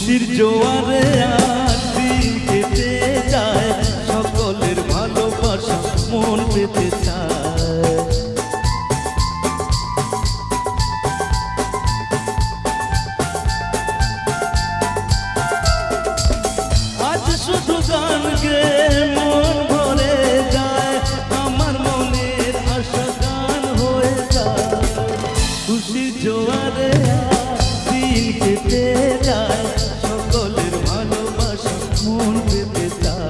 খুশির জোয়ারে আর দিন কেটে যায়, সকলের ভালোবাসা মন পেতে চায়। আজ শুধু গান গেয়ে মন ভরে যায়, আমার মনের আশা গান হয়ে যায়। খুশির জোয়ারে দিন কেটে যায়, সকলের ভালোবাসা মন পেতে চায়।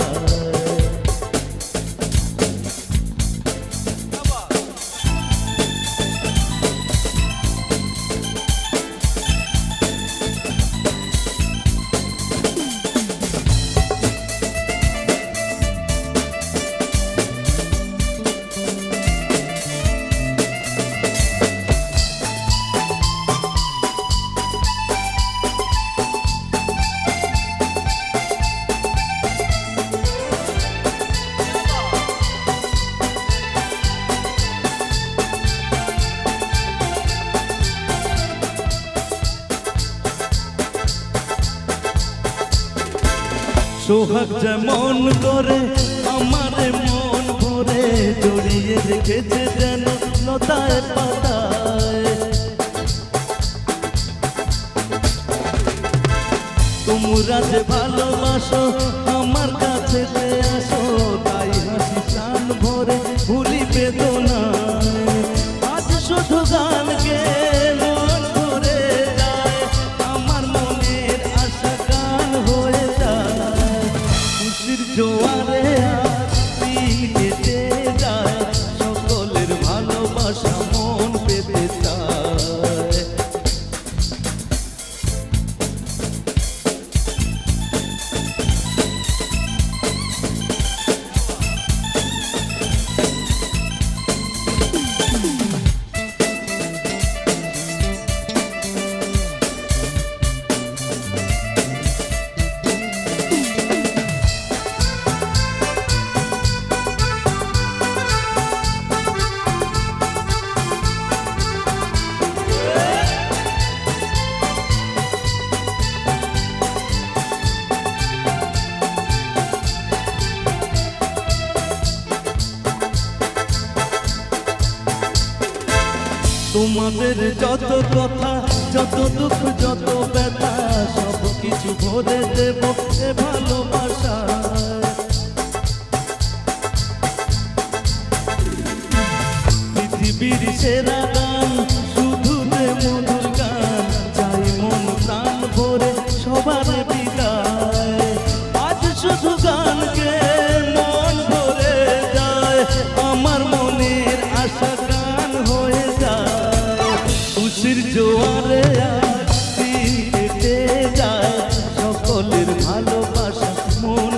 সোহাগ যেমন করে আমারে মন ভরে জড়িয়ে রেখেছে যেন লতায় পাতায়। তোমরা যে ভালোবাসো আমার কাছে যে আসো, তাই হাসি প্রাণ ভরে ভুলি বেদনায়। আজ শুধু গান গেয়ে মন ভরে যায়, আমার মনের আশা গান হয়ে যায়। খুশির জোয়ারে আর দিন কেটে যায়, সকলের ভালোবাসা মন পেতে চায়। তোমাদের যত কথা, যত দুঃখ, যত ব্যথা, সব কিছু ভরে দেব এ ভালোবাসায়। পৃথিবীর সেরা গান শুধু যে মধুর গান, চাই মন প্রাণ ভরে সবার বিদায়। আজ শুধু গান গেয়ে মন ভরে যায়, আমার মনের আশা গান হয়ে যায়। খুশির জোয়ারে আর দিন কেটে যায়, সকলের ভালোবাসা মন